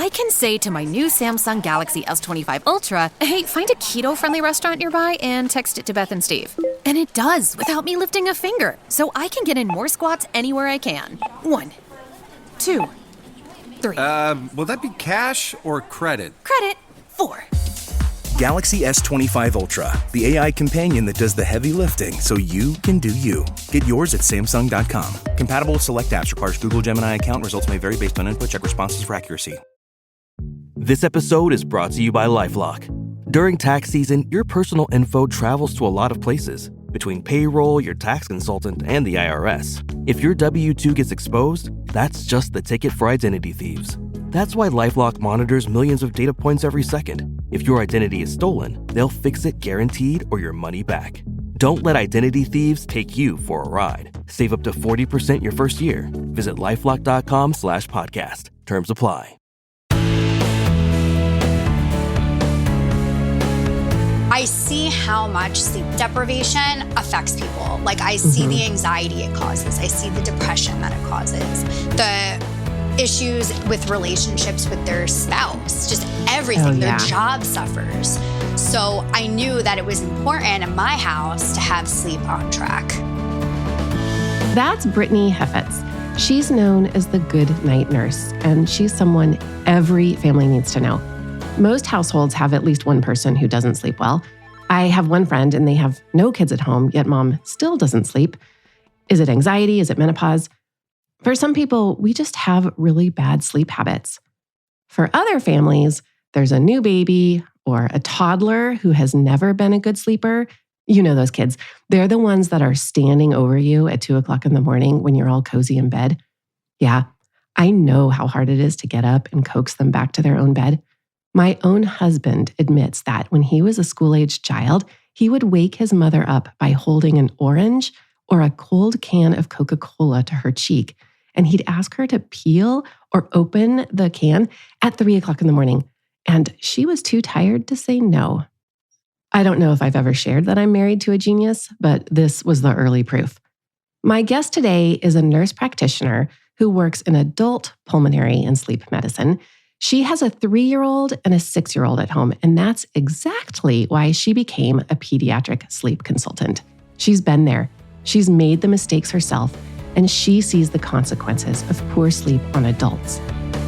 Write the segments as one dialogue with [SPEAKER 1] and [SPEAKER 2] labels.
[SPEAKER 1] I can say to my new Samsung Galaxy S25 Ultra, hey, find a keto-friendly restaurant nearby and text it to Beth and Steve. And it does, without me lifting a finger. So I can get in more squats anywhere I can. 1, 2, 3.
[SPEAKER 2] Will that be cash or credit?
[SPEAKER 1] Credit. 4.
[SPEAKER 3] Galaxy S25 Ultra, the AI companion that does the heavy lifting so you can do you. Get yours at Samsung.com. Compatible with select apps. Requires Google Gemini account. Results may vary based on input. Check responses for accuracy.
[SPEAKER 4] This episode is brought to you by LifeLock. During tax season, your personal info travels to a lot of places. Between payroll, your tax consultant, and the IRS. If your W-2 gets exposed, that's just the ticket for identity thieves. That's why LifeLock monitors millions of data points every second. If your identity is stolen, they'll fix it guaranteed or your money back. Don't let identity thieves take you for a ride. Save up to 40% your first year. Visit LifeLock.com/podcast. Terms apply.
[SPEAKER 5] I see how much sleep deprivation affects people. Like, I see the anxiety it causes. I see the depression that it causes. The issues with relationships with their spouse, just everything. Their job suffers. So I knew that it was important in my house to have sleep on track.
[SPEAKER 6] That's Brittany Hefetz. She's known as the good night nurse, and she's someone every family needs to know. Most households have at least one person who doesn't sleep well. I have one friend and they have no kids at home, yet mom still doesn't sleep. Is it anxiety? Is it menopause? For some people, we just have really bad sleep habits. For other families, there's a new baby or a toddler who has never been a good sleeper. You know those kids. They're the ones that are standing over you at 2 o'clock in the morning when you're all cozy in bed. Yeah, I know how hard it is to get up and coax them back to their own bed. My own husband admits that when he was a school-aged child, he would wake his mother up by holding an orange or a cold can of Coca-Cola to her cheek, and he'd ask her to peel or open the can at 3 o'clock in the morning, and she was too tired to say no. I don't know if I've ever shared that I'm married to a genius, but this was the early proof. My guest today is a nurse practitioner who works in adult pulmonary and sleep medicine. She has a 3-year-old and a 6-year-old at home, and that's exactly why she became a pediatric sleep consultant. She's been there. She's made the mistakes herself, and she sees the consequences of poor sleep on adults.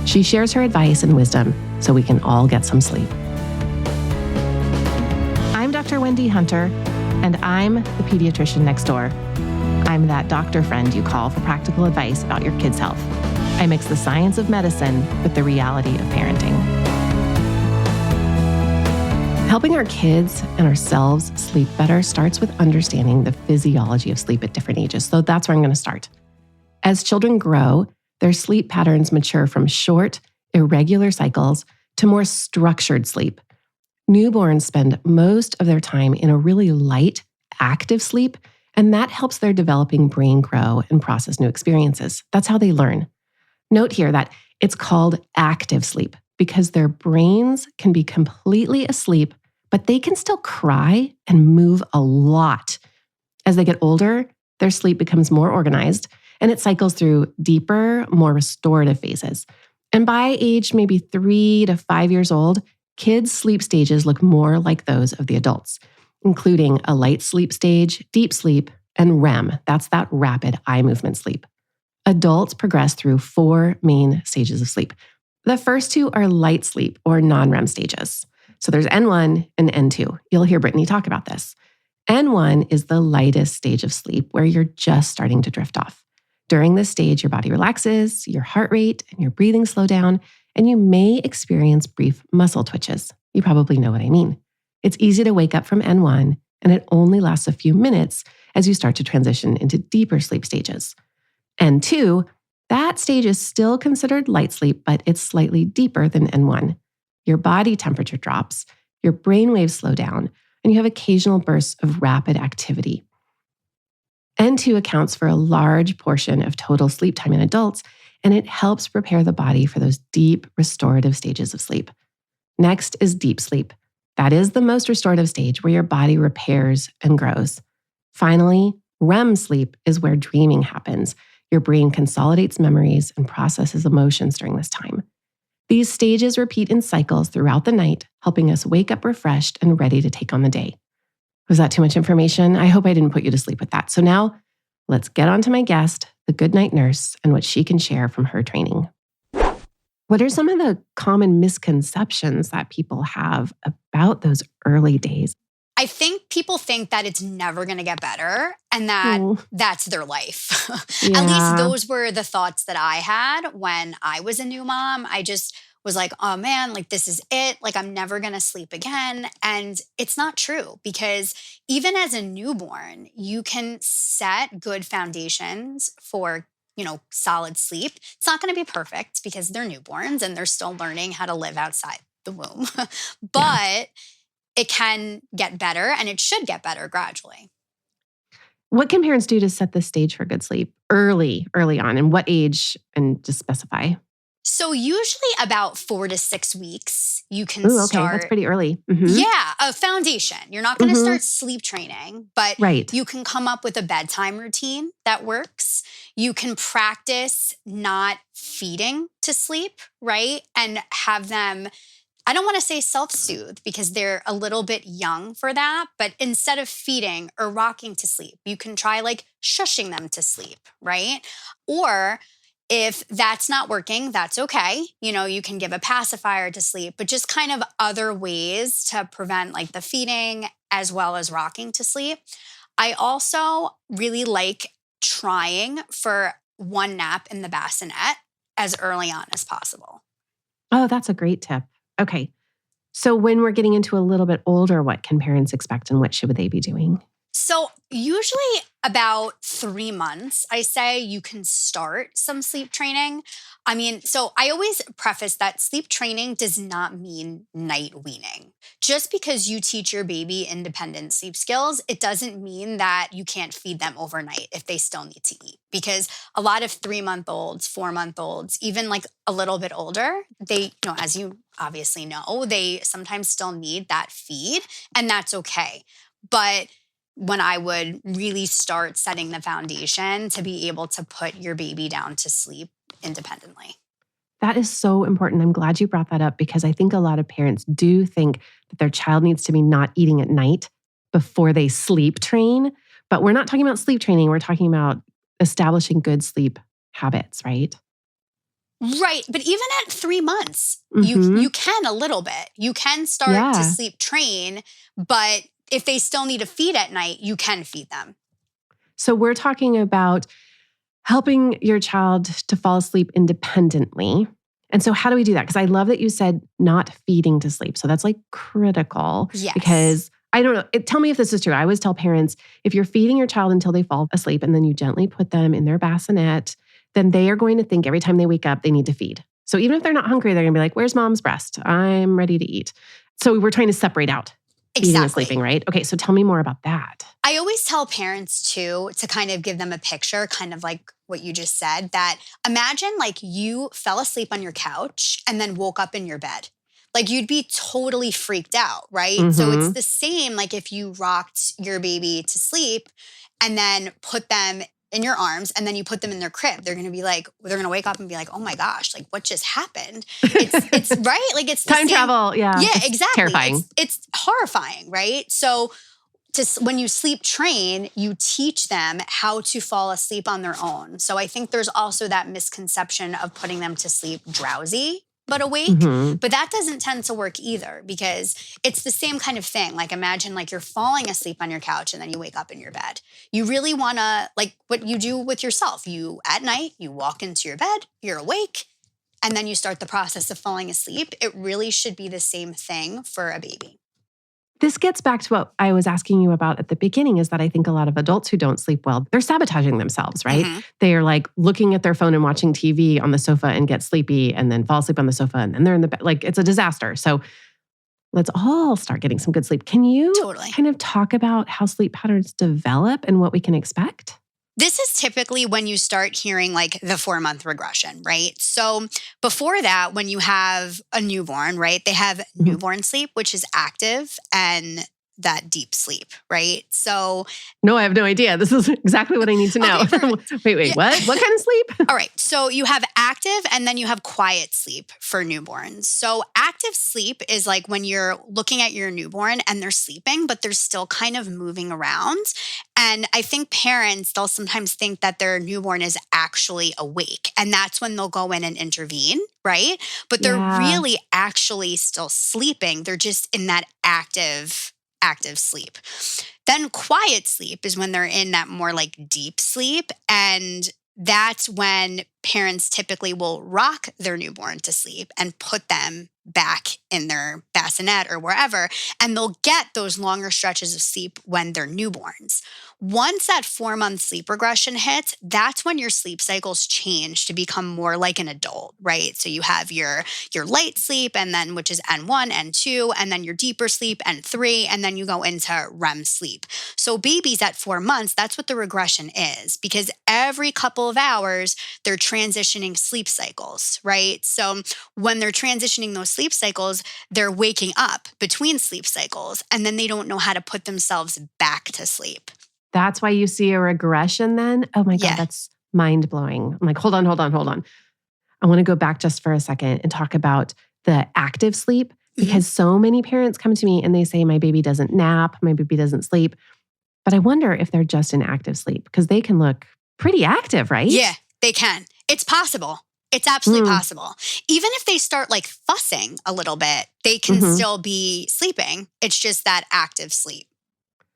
[SPEAKER 6] She shares her advice and wisdom so we can all get some sleep. I'm Dr. Wendy Hunter, and I'm the pediatrician next door. I'm that doctor friend you call for practical advice about your kids' health. I mix the science of medicine with the reality of parenting. Helping our kids and ourselves sleep better starts with understanding the physiology of sleep at different ages. So that's where I'm going to start. As children grow, their sleep patterns mature from short, irregular cycles to more structured sleep. Newborns spend most of their time in a really light, active sleep, and that helps their developing brain grow and process new experiences. That's how they learn. Note here that it's called active sleep because their brains can be completely asleep, but they can still cry and move a lot. As they get older, their sleep becomes more organized and it cycles through deeper, more restorative phases. And by age maybe 3 to 5 years old, kids' sleep stages look more like those of the adults, including a light sleep stage, deep sleep, and REM. That's that rapid eye movement sleep. Adults progress through 4 main stages of sleep. The first 2 are light sleep or non-REM stages. So there's N1 and N2. You'll hear Brittany talk about this. N1 is the lightest stage of sleep where you're just starting to drift off. During this stage, your body relaxes, your heart rate and your breathing slow down, and you may experience brief muscle twitches. You probably know what I mean. It's easy to wake up from N1, and it only lasts a few minutes as you start to transition into deeper sleep stages. N2, that stage is still considered light sleep, but it's slightly deeper than N1. Your body temperature drops, your brain waves slow down, and you have occasional bursts of rapid activity. N2 accounts for a large portion of total sleep time in adults, and it helps prepare the body for those deep, restorative stages of sleep. Next is deep sleep. That is the most restorative stage where your body repairs and grows. Finally, REM sleep is where dreaming happens. Your brain consolidates memories and processes emotions during this time. These stages repeat in cycles throughout the night, helping us wake up refreshed and ready to take on the day. Was that too much information? I hope I didn't put you to sleep with that. So now let's get on to my guest, the Goodnight Nurse, and what she can share from her training. What are some of the common misconceptions that people have about those early days?
[SPEAKER 5] I think people think that it's never going to get better and that that's their life.
[SPEAKER 6] Yeah.
[SPEAKER 5] At least those were the thoughts that I had when I was a new mom. I just was like, oh man, like this is it. Like I'm never going to sleep again. And it's not true because even as a newborn, you can set good foundations for solid sleep. It's not going to be perfect because they're newborns and they're still learning how to live outside the womb. But it can get better and it should get better gradually.
[SPEAKER 6] What can parents do to set the stage for good sleep early on? And what age? And just specify.
[SPEAKER 5] So usually about 4 to 6 weeks, you can
[SPEAKER 6] Okay,
[SPEAKER 5] start.
[SPEAKER 6] that's pretty early. Mm-hmm.
[SPEAKER 5] Yeah, a foundation. You're not going to start sleep training, but you can come up with a bedtime routine that works. You can practice not feeding to sleep, right? And have them, I don't want to say self-soothe because they're a little bit young for that, but instead of feeding or rocking to sleep, you can try like shushing them to sleep, right? Or if that's not working, that's okay. You can give a pacifier to sleep, but just kind of other ways to prevent like the feeding as well as rocking to sleep. I also really like trying for one nap in the bassinet as early on as possible.
[SPEAKER 6] Oh, that's a great tip. Okay. So when we're getting into a little bit older, what can parents expect and what should they be doing?
[SPEAKER 5] So usually about 3 months, I say you can start some sleep training. So I always preface that sleep training does not mean night weaning. Just because you teach your baby independent sleep skills, it doesn't mean that you can't feed them overnight if they still need to eat. Because a lot of 3-month-olds, 4-month-olds, even like a little bit older, they, as you obviously know, they sometimes still need that feed, and that's okay. But when I would really start setting the foundation to be able to put your baby down to sleep independently.
[SPEAKER 6] That is so important. I'm glad you brought that up because I think a lot of parents do think that their child needs to be not eating at night before they sleep train. But we're not talking about sleep training. We're talking about establishing good sleep habits, right?
[SPEAKER 5] Right. But even at 3 months, you can a little bit. You can start to sleep train, but if they still need to feed at night, you can feed them.
[SPEAKER 6] So we're talking about helping your child to fall asleep independently. And so how do we do that? Because I love that you said not feeding to sleep. So that's like critical.
[SPEAKER 5] Yes.
[SPEAKER 6] Because I don't know, tell me if this is true. I always tell parents, if you're feeding your child until they fall asleep and then you gently put them in their bassinet, then they are going to think every time they wake up, they need to feed. So even if they're not hungry, they're going to be like, where's mom's breast? I'm ready to eat. So we're trying to separate out eating and sleeping, right? Okay, so tell me more about that.
[SPEAKER 5] I always tell parents too, to kind of give them a picture, kind of like what you just said, that imagine like you fell asleep on your couch and then woke up in your bed. Like you'd be totally freaked out, right? So it's the same like if you rocked your baby to sleep and then put them in your arms and then you put them in their crib. They're going to wake up and be like, oh my gosh, like what just happened? It's right. Like it's the
[SPEAKER 6] time
[SPEAKER 5] same
[SPEAKER 6] travel. Yeah.
[SPEAKER 5] Yeah, exactly.
[SPEAKER 6] Terrifying.
[SPEAKER 5] It's horrifying, right? So when you sleep train, you teach them how to fall asleep on their own. So I think there's also that misconception of putting them to sleep drowsy but awake. But that doesn't tend to work either because it's the same kind of thing. Like imagine like you're falling asleep on your couch and then you wake up in your bed. You really want to, like what you do with yourself. You at night, you walk into your bed, you're awake, and then you start the process of falling asleep. It really should be the same thing for a baby.
[SPEAKER 6] This gets back to what I was asking you about at the beginning, is that I think a lot of adults who don't sleep well, they're sabotaging themselves, right? They are like looking at their phone and watching TV on the sofa and get sleepy and then fall asleep on the sofa and then they're in the bed. Like it's a disaster. So let's all start getting some good sleep. Can you kind of talk about how sleep patterns develop and what we can expect?
[SPEAKER 5] This is typically when you start hearing like the 4-month regression, right? So before that, when you have a newborn, right, they have newborn sleep, which is active and that deep sleep, right? So
[SPEAKER 6] No, I have no idea. This is exactly what I need to know.
[SPEAKER 5] Okay,
[SPEAKER 6] wait, what? What kind of sleep?
[SPEAKER 5] all right. So you have active and then you have quiet sleep for newborns. So active sleep is like when you're looking at your newborn and they're sleeping, but they're still kind of moving around. And I think parents, they'll sometimes think that their newborn is actually awake. And that's when they'll go in and intervene, right? But they're really actually still sleeping. They're just in that active sleep. Then quiet sleep is when they're in that more like deep sleep. And that's when parents typically will rock their newborn to sleep and put them back in their bassinet or wherever. And they'll get those longer stretches of sleep when they're newborns. Once that 4-month sleep regression hits, that's when your sleep cycles change to become more like an adult, right? So you have your light sleep, and then which is N1, N2, and then your deeper sleep, N3, and then you go into REM sleep. So babies at 4 months, that's what the regression is, because every couple of hours, they're transitioning sleep cycles, right? So when they're transitioning those sleep cycles, they're waking up between sleep cycles, and then they don't know how to put themselves back to sleep.
[SPEAKER 6] That's why you see a regression then? Oh my God, that's mind-blowing. I'm like, hold on. I want to go back just for a second and talk about the active sleep, because so many parents come to me and they say, my baby doesn't nap, my baby doesn't sleep. But I wonder if they're just in active sleep, because they can look pretty active, right?
[SPEAKER 5] Yeah, they can. It's possible. It's absolutely possible. Even if they start like fussing a little bit, they can still be sleeping. It's just that active sleep.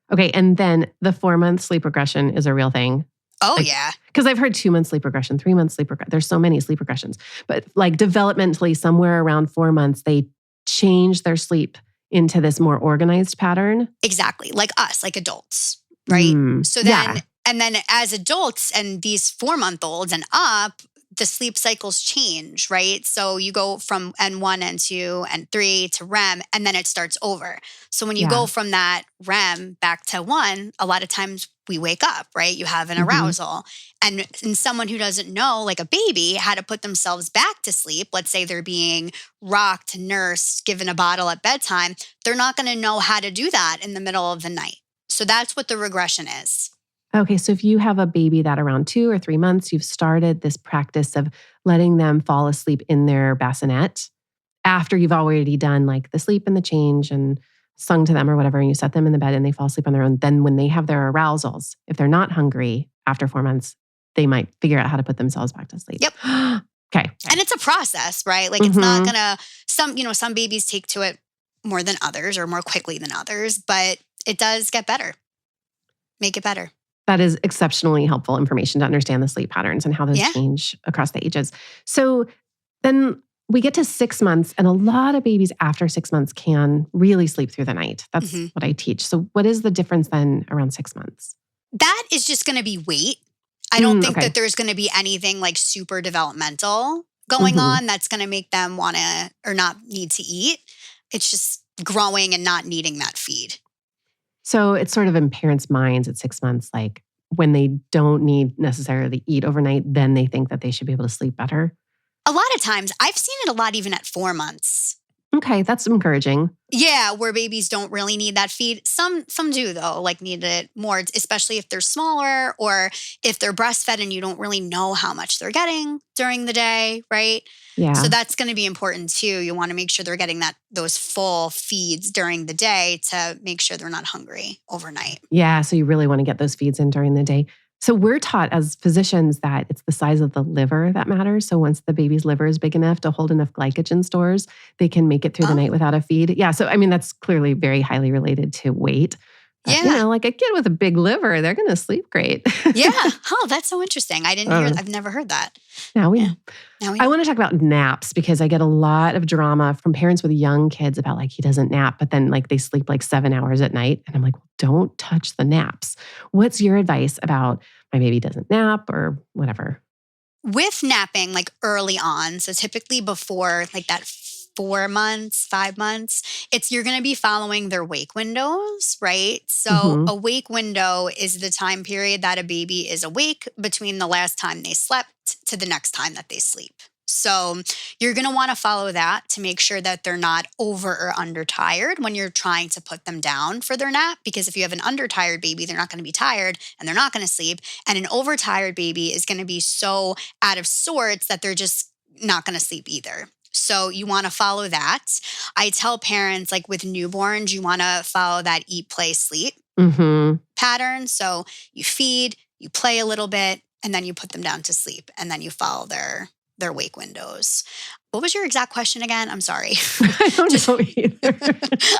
[SPEAKER 6] Okay, and then the 4-month sleep regression is a real thing.
[SPEAKER 5] Oh, yeah.
[SPEAKER 6] Because I've heard 2-month sleep regression, 3-month sleep regression. There's so many sleep regressions. But like developmentally, somewhere around 4 months, they change their sleep into this more organized pattern.
[SPEAKER 5] Exactly. Like us, like adults, right? So then, and then as adults and these 4-month-olds and up, the sleep cycles change, right? So you go from N1, N2, N3 to REM, and then it starts over. So when you go from that REM back to 1, a lot of times we wake up, right? You have an arousal. And someone who doesn't know, like a baby, how to put themselves back to sleep, let's say they're being rocked, nursed, given a bottle at bedtime, they're not going to know how to do that in the middle of the night. So that's what the regression is.
[SPEAKER 6] Okay, so if you have a baby that around 2 or 3 months, you've started this practice of letting them fall asleep in their bassinet after you've already done like the sleep and the change and sung to them or whatever, and you set them in the bed and they fall asleep on their own. Then when they have their arousals, if they're not hungry after 4 months, they might figure out how to put themselves back to sleep.
[SPEAKER 5] Yep.
[SPEAKER 6] Okay.
[SPEAKER 5] And it's a process, right? Like it's not gonna, some babies take to it more than others or more quickly than others, but it does get better. Make it better.
[SPEAKER 6] That is exceptionally helpful information to understand the sleep patterns and how those change across the ages. So then we get to 6 months, and a lot of babies after 6 months can really sleep through the night. That's what I teach. So what is the difference then around 6 months?
[SPEAKER 5] That is just going to be weight. I don't think that there's going to be anything like super developmental going on that's going to make them want to or not need to eat. It's just growing and not needing that feed.
[SPEAKER 6] So it's sort of in parents' minds at 6 months, like when they don't need necessarily eat overnight, then they think that they should be able to sleep better.
[SPEAKER 5] A lot of times, I've seen it a lot even at 4 months.
[SPEAKER 6] Okay, that's encouraging.
[SPEAKER 5] Yeah, where babies don't really need that feed. Some do though, like need it more, especially if they're smaller or if they're breastfed and you don't really know how much they're getting during the day, right?
[SPEAKER 6] Yeah.
[SPEAKER 5] So that's going to be important too. You want to make sure they're getting those full feeds during the day to make sure they're not hungry overnight.
[SPEAKER 6] Yeah, so you really want to get those feeds in during the day. So we're taught as physicians that it's the size of the liver that matters. So once the baby's liver is big enough to hold enough glycogen stores, they can make it through the night without a feed. Yeah, so I mean, that's clearly very highly related to weight.
[SPEAKER 5] Yeah.
[SPEAKER 6] Like a kid with a big liver, they're going to sleep great.
[SPEAKER 5] Yeah. Oh, that's so interesting. I've never heard that.
[SPEAKER 6] Now we know. I want
[SPEAKER 5] know.
[SPEAKER 6] to talk about naps because I get a lot of drama from parents with young kids about like, he doesn't nap, but then like they sleep like 7 hours at night. And I'm like, don't touch the naps. What's your advice about my baby doesn't nap or whatever?
[SPEAKER 5] With napping, like early on, so typically before like that 4 months, 5 months, you're going to be following their wake windows, right? So a wake window is the time period that a baby is awake between the last time they slept to the next time that they sleep. So you're going to want to follow that to make sure that they're not over or under tired when you're trying to put them down for their nap. Because if you have an undertired baby, they're not going to be tired and they're not going to sleep. And an overtired baby is going to be so out of sorts that they're just not going to sleep either. So you want to follow that. I tell parents, like with newborns, you want to follow that eat, play, sleep pattern. So you feed, you play a little bit, and then you put them down to sleep. And then you follow their wake windows. What was your exact question again? I'm sorry.
[SPEAKER 6] I don't know either.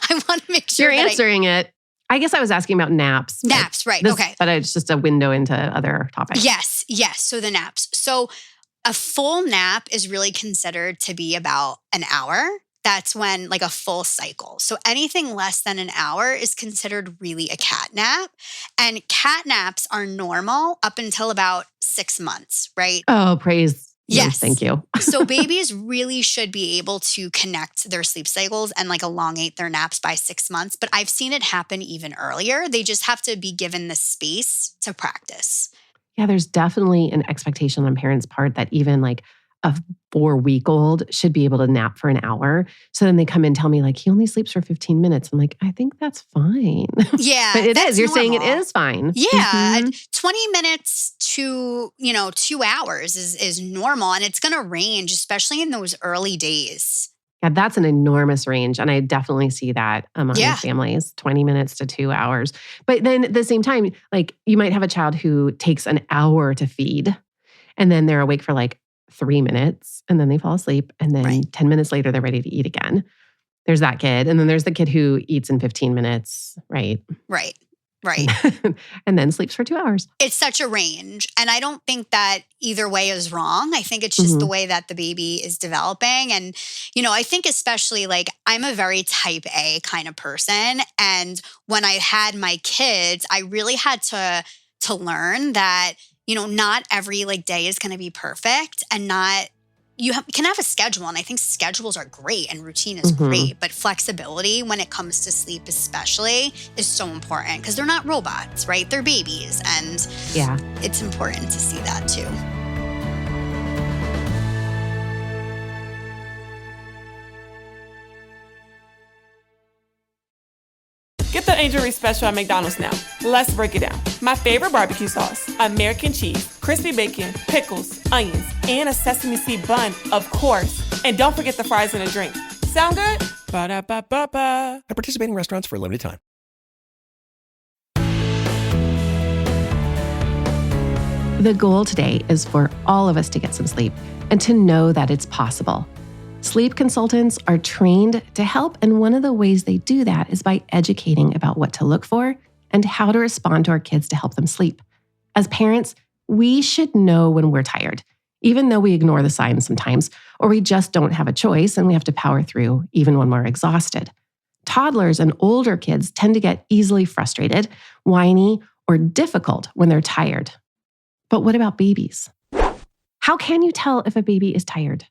[SPEAKER 5] I want to make sure
[SPEAKER 6] you're answering it. I guess I was asking about naps.
[SPEAKER 5] Naps, right. Okay.
[SPEAKER 6] But it's just a window into other topics.
[SPEAKER 5] Yes. So the naps. So a full nap is really considered to be about an hour. That's when like a full cycle. So anything less than an hour is considered really a cat nap. And cat naps are normal up until about 6 months, right?
[SPEAKER 6] Oh, praise.
[SPEAKER 5] Yes.
[SPEAKER 6] Thank you.
[SPEAKER 5] So babies really should be able to connect their sleep cycles and like elongate their naps by 6 months. But I've seen it happen even earlier. They just have to be given the space to practice.
[SPEAKER 6] Yeah, there's definitely an expectation on parents' part that even like a 4-week-old should be able to nap for an hour. So then they come in and tell me like, he only sleeps for 15 minutes. I'm like, I think that's fine.
[SPEAKER 5] Yeah.
[SPEAKER 6] But it is. You're saying it
[SPEAKER 5] normal.
[SPEAKER 6] is fine.
[SPEAKER 5] Yeah. 20 minutes to, 2 hours is normal. And it's going to range, especially in those early days.
[SPEAKER 6] Yeah, that's an enormous range. And I definitely see that among families, 20 minutes to 2 hours. But then at the same time, like you might have a child who takes an hour to feed and then they're awake for like 3 minutes and then they fall asleep. And then 10 minutes later, they're ready to eat again. There's that kid. And then there's the kid who eats in 15 minutes, right?
[SPEAKER 5] Right.
[SPEAKER 6] And then sleeps for 2 hours.
[SPEAKER 5] It's such a range. And I don't think that either way is wrong. I think it's just the way that the baby is developing. And, I think especially like I'm a very type A kind of person. And when I had my kids, I really had to learn that, not every like day is going to be perfect and can have a schedule. And I think schedules are great and routine is great, but flexibility when it comes to sleep especially is so important because they're not robots, right? They're babies. And it's important to see that too.
[SPEAKER 7] Get the Angel Reese special at McDonald's now. Let's break it down. My favorite barbecue sauce, American cheese, crispy bacon, pickles, onions, and a sesame seed bun, of course. And don't forget the fries and a drink. Sound good? Ba-da-ba-ba-ba.
[SPEAKER 3] At participating restaurants for a limited time.
[SPEAKER 6] The goal today is for all of us to get some sleep and to know that it's possible. Sleep consultants are trained to help, and one of the ways they do that is by educating about what to look for and how to respond to our kids to help them sleep. As parents, we should know when we're tired, even though we ignore the signs sometimes, or we just don't have a choice and we have to power through even when we're exhausted. Toddlers and older kids tend to get easily frustrated, whiny, or difficult when they're tired. But what about babies? How can you tell if a baby is tired?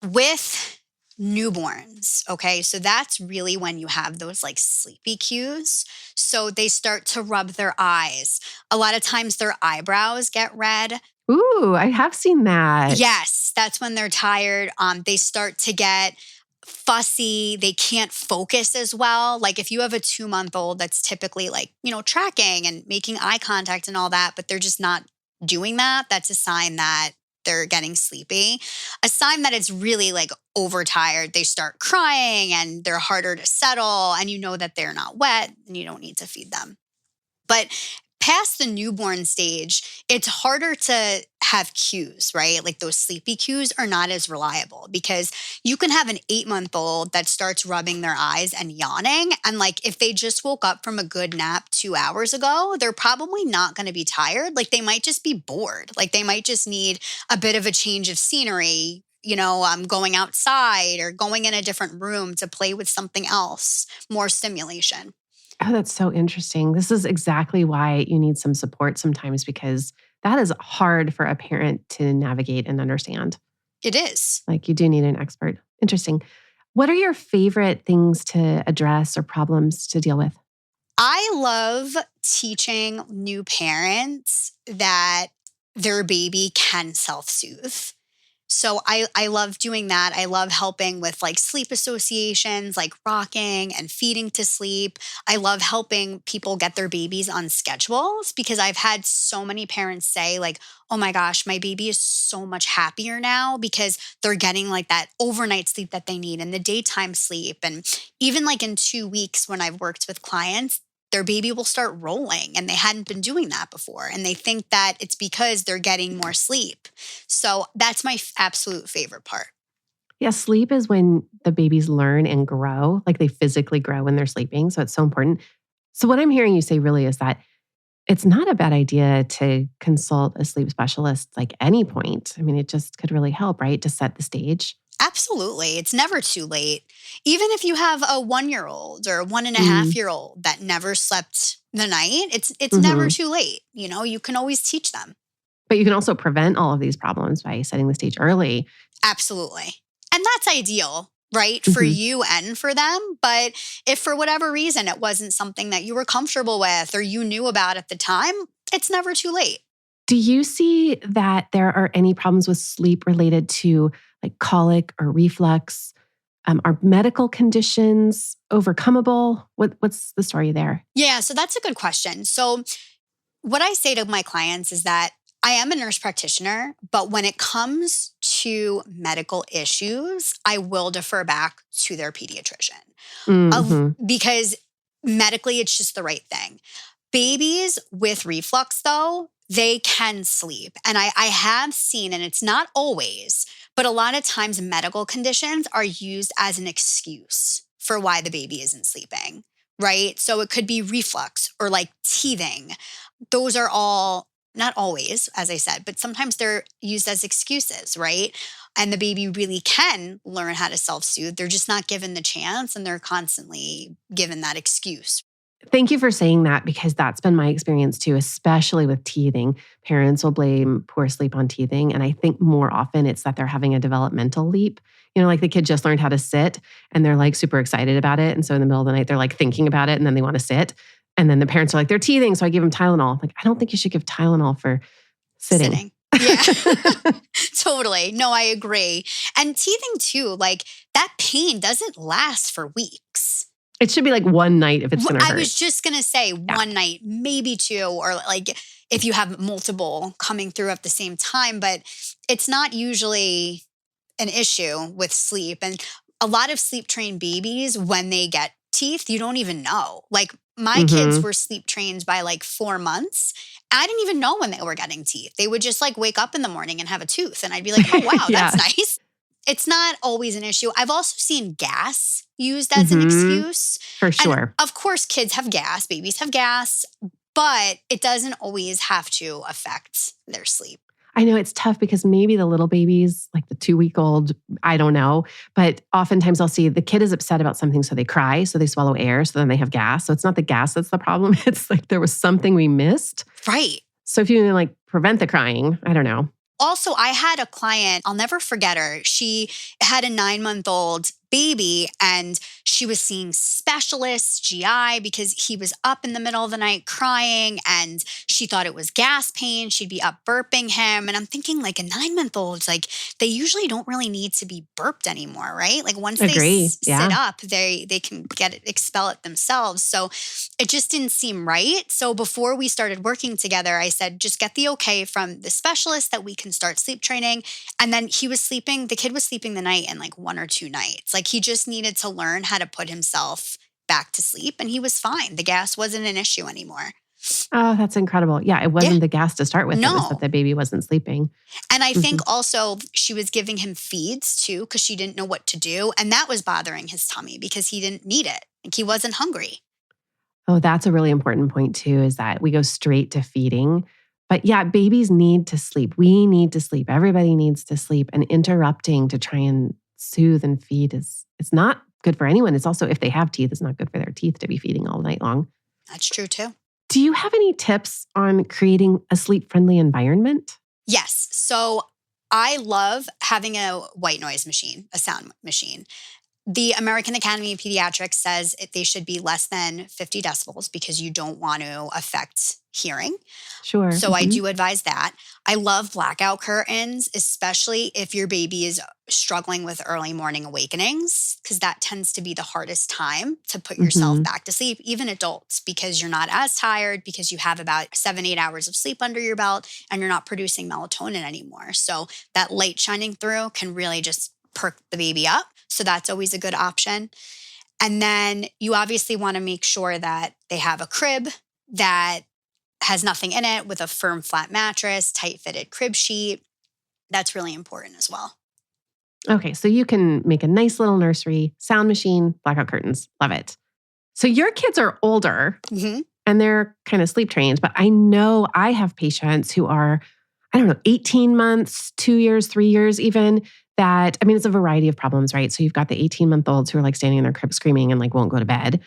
[SPEAKER 5] With newborns, okay, so that's really when you have those like sleepy cues. So they start to rub their eyes. A lot of times their eyebrows get red.
[SPEAKER 6] Ooh, I have seen that.
[SPEAKER 5] Yes, that's when they're tired. They start to get fussy. They can't focus as well. Like if you have a 2-month-old that's typically like, tracking and making eye contact and all that, but they're just not doing that, that's a sign that they're getting sleepy. A sign that it's really like overtired. They start crying and they're harder to settle and you know that they're not wet and you don't need to feed them. But past the newborn stage, it's harder to have cues, right? Like those sleepy cues are not as reliable because you can have an 8-month-old that starts rubbing their eyes and yawning. And like if they just woke up from a good nap 2 hours ago, they're probably not going to be tired. Like they might just be bored. Like they might just need a bit of a change of scenery, going outside or going in a different room to play with something else, more stimulation.
[SPEAKER 6] Oh, that's so interesting. This is exactly why you need some support sometimes because that is hard for a parent to navigate and understand.
[SPEAKER 5] It is.
[SPEAKER 6] Like you do need an expert. Interesting. What are your favorite things to address or problems to deal with?
[SPEAKER 5] I love teaching new parents that their baby can self-soothe. So I love doing that. I love helping with like sleep associations, like rocking and feeding to sleep. I love helping people get their babies on schedules because I've had so many parents say like, oh my gosh, my baby is so much happier now because they're getting like that overnight sleep that they need and the daytime sleep. And even like in 2 weeks when I've worked with clients, their baby will start rolling and they hadn't been doing that before. And they think that it's because they're getting more sleep. So that's my absolute favorite part.
[SPEAKER 6] Yeah, sleep is when the babies learn and grow, like they physically grow when they're sleeping. So it's so important. So what I'm hearing you say really is that it's not a bad idea to consult a sleep specialist like any point. I mean, it just could really help, right? To set the stage.
[SPEAKER 5] Absolutely. It's never too late. Even if you have a 1-year-old or a 1.5-year-old that never slept the night, it's never too late. You know, you can always teach them.
[SPEAKER 6] But you can also prevent all of these problems by setting the stage early.
[SPEAKER 5] Absolutely. And that's ideal, right? For you and for them. But if for whatever reason it wasn't something that you were comfortable with or you knew about at the time, it's never too late.
[SPEAKER 6] Do you see that there are any problems with sleep related to like colic or reflux? Are medical conditions overcomable? What's the story there?
[SPEAKER 5] Yeah, so that's a good question. So what I say to my clients is that I am a nurse practitioner, but when it comes to medical issues, I will defer back to their pediatrician because medically it's just the right thing. Babies with reflux, though, they can sleep. And I have seen, and it's not always, but a lot of times medical conditions are used as an excuse for why the baby isn't sleeping, right? So it could be reflux or like teething. Those are all, not always, as I said, but sometimes they're used as excuses, right? And the baby really can learn how to self-soothe. They're just not given the chance and they're constantly given that excuse.
[SPEAKER 6] Thank you for saying that because that's been my experience too, especially with teething. Parents will blame poor sleep on teething. And I think more often it's that they're having a developmental leap. You know, like the kid just learned how to sit and they're like super excited about it. And so in the middle of the night, they're like thinking about it and then they want to sit. And then the parents are like, they're teething. So I give them Tylenol. Like, I don't think you should give Tylenol for sitting.
[SPEAKER 5] Yeah, totally. No, I agree. And teething too, like that pain doesn't last for weeks.
[SPEAKER 6] It should be like one night if it's going to hurt.
[SPEAKER 5] I was just going to say one night, maybe two, or like if you have multiple coming through at the same time, but it's not usually an issue with sleep. And a lot of sleep trained babies, when they get teeth, you don't even know. Like my kids were sleep trained by like 4 months. I didn't even know when they were getting teeth. They would just like wake up in the morning and have a tooth. And I'd be like, oh, wow, that's nice. It's not always an issue. I've also seen gas used as an excuse.
[SPEAKER 6] For sure.
[SPEAKER 5] And of course, kids have gas, babies have gas, but it doesn't always have to affect their sleep.
[SPEAKER 6] I know it's tough because maybe the little babies, like the 2-week-old, I don't know. But oftentimes I'll see the kid is upset about something, so they cry, so they swallow air, so then they have gas. So it's not the gas that's the problem. It's like there was something we missed.
[SPEAKER 5] Right.
[SPEAKER 6] So if you like prevent the crying, I don't know.
[SPEAKER 5] Also, I had a client, I'll never forget her. She had a 9-month-old baby and she was seeing specialists, GI, because he was up in the middle of the night crying and she thought it was gas pain. She'd be up burping him. And I'm thinking like a 9-month-old, like they usually don't really need to be burped anymore, right? Like once they sit up, they can expel it themselves. So it just didn't seem right. So before we started working together, I said, just get the okay from the specialist that we can start sleep training. And then the kid was sleeping the night in like 1 or 2 nights. Like he just needed to learn how to put himself back to sleep and he was fine. The gas wasn't an issue anymore.
[SPEAKER 6] Oh, that's incredible. Yeah, it wasn't the gas to start with.
[SPEAKER 5] No.
[SPEAKER 6] It was that the baby wasn't sleeping.
[SPEAKER 5] And I think also she was giving him feeds too because she didn't know what to do. And that was bothering his tummy because he didn't need it. Like he wasn't hungry.
[SPEAKER 6] Oh, that's a really important point too, is that we go straight to feeding. But yeah, babies need to sleep. We need to sleep. Everybody needs to sleep. And interrupting to try and soothe and feed it's not good for anyone. It's also, if they have teeth, it's not good for their teeth to be feeding all night long.
[SPEAKER 5] That's true too.
[SPEAKER 6] Do you have any tips on creating a sleep-friendly environment?
[SPEAKER 5] Yes. So I love having a white noise machine, a sound machine. The American Academy of Pediatrics says they should be less than 50 decibels because you don't want to affect hearing.
[SPEAKER 6] Sure.
[SPEAKER 5] So I do advise that. I love blackout curtains, especially if your baby is struggling with early morning awakenings, because that tends to be the hardest time to put yourself back to sleep, even adults, because you're not as tired, because you have about 7-8 hours of sleep under your belt and you're not producing melatonin anymore. So that light shining through can really just perk the baby up. So that's always a good option. And then you obviously want to make sure that they have a crib that has nothing in it, with a firm flat mattress, tight fitted crib sheet. That's really important as well.
[SPEAKER 6] Okay, so you can make a nice little nursery, sound machine, blackout curtains. Love it. So your kids are older and they're kind of sleep trained, but I know I have patients who are, 18 months, 2 years, 3 years even, that, it's a variety of problems, right? So you've got the 18-month-olds who are like standing in their crib screaming and like won't go to bed.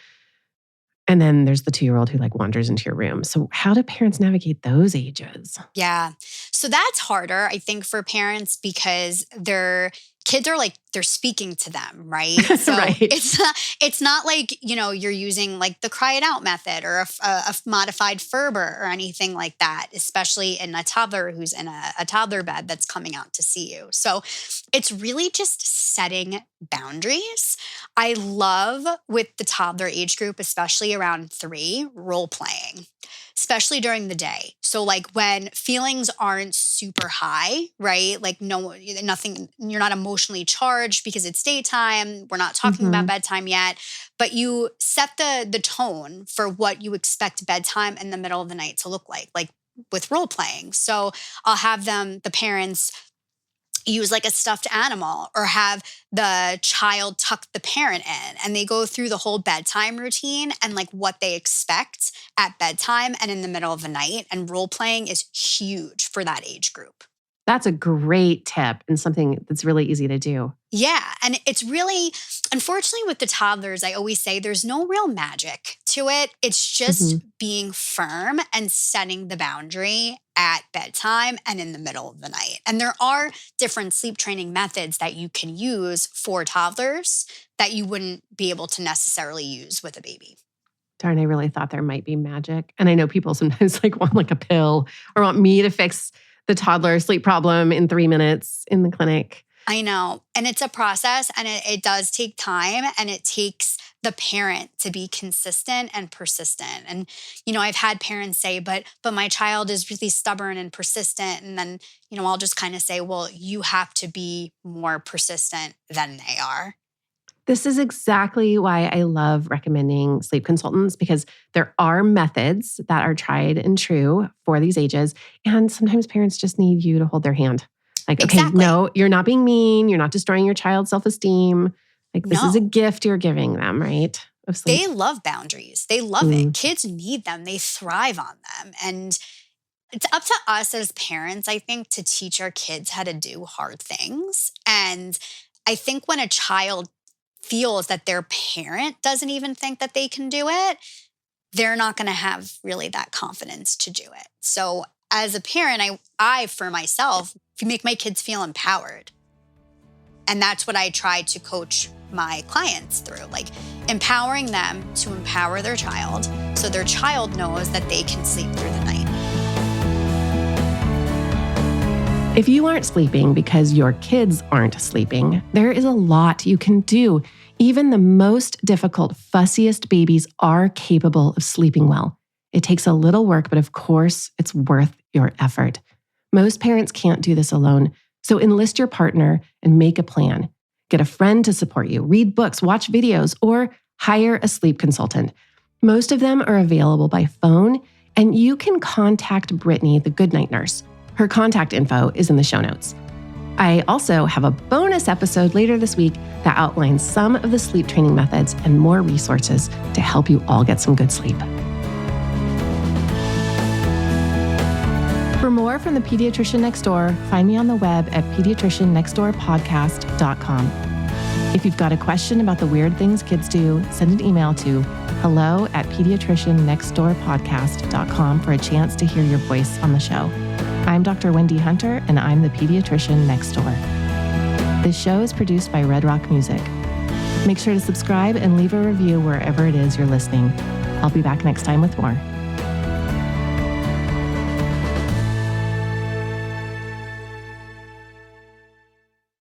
[SPEAKER 6] And then there's the 2-year-old who like wanders into your room. So how do parents navigate those ages?
[SPEAKER 5] Yeah. So that's harder, I think, for parents, because their kids are like, they're speaking to them, right? So
[SPEAKER 6] right.
[SPEAKER 5] it's not like, you're using like the cry it out method or a modified Ferber or anything like that, especially in a toddler who's in a toddler bed that's coming out to see you. So it's really just setting boundaries. I love, with the toddler age group, especially around 3, role playing, especially during the day. So like when feelings aren't super high, right? Like nothing, you're not emotionally charged because it's daytime. We're not talking about bedtime yet, but you set the tone for what you expect bedtime in the middle of the night to look like with role playing. So I'll have the parents use like a stuffed animal, or have the child tuck the parent in, and they go through the whole bedtime routine and like what they expect at bedtime and in the middle of the night. And role playing is huge for that age group.
[SPEAKER 6] That's a great tip and something that's really easy to do.
[SPEAKER 5] Yeah. And it's really, unfortunately with the toddlers, I always say there's no real magic to it. It's just being firm and setting the boundary at bedtime and in the middle of the night. And there are different sleep training methods that you can use for toddlers that you wouldn't be able to necessarily use with a baby.
[SPEAKER 6] Darn, I really thought there might be magic. And I know people sometimes like want like a pill or want me to fix the toddler sleep problem in 3 minutes in the clinic.
[SPEAKER 5] I know. And it's a process, and it does take time, and it takes the parent to be consistent and persistent. And, I've had parents say, but my child is really stubborn and persistent. And then, I'll just kind of say, well, you have to be more persistent than they are.
[SPEAKER 6] This is exactly why I love recommending sleep consultants, because there are methods that are tried and true for these ages. And sometimes parents just need you to hold their hand. Like, okay, no, you're not being mean. You're not destroying your child's self-esteem. Like, this is a gift you're giving them, right?
[SPEAKER 5] They love boundaries. They love it. Kids need them. They thrive on them. And it's up to us as parents, I think, to teach our kids how to do hard things. And I think when a child feels that their parent doesn't even think that they can do it, they're not going to have really that confidence to do it. So as a parent, I for myself, make my kids feel empowered. And that's what I try to coach my clients through, like empowering them to empower their child so their child knows that they can sleep through the night.
[SPEAKER 6] If you aren't sleeping because your kids aren't sleeping, there is a lot you can do. Even the most difficult, fussiest babies are capable of sleeping well. It takes a little work, but of course, it's worth your effort. Most parents can't do this alone, so enlist your partner and make a plan. Get a friend to support you, read books, watch videos, or hire a sleep consultant. Most of them are available by phone, and you can contact Brittany, the Goodnight Nurse. Her contact info is in the show notes. I also have a bonus episode later this week that outlines some of the sleep training methods and more resources to help you all get some good sleep. For more from the Pediatrician Next Door, find me on the web at pediatriciannextdoorpodcast.com. If you've got a question about the weird things kids do, send an email to hello@pediatriciannextdoorpodcast.com for a chance to hear your voice on the show. I'm Dr. Wendy Hunter, and I'm the Pediatrician Next Door. This show is produced by Red Rock Music. Make sure to subscribe and leave a review wherever it is you're listening. I'll be back next time with more.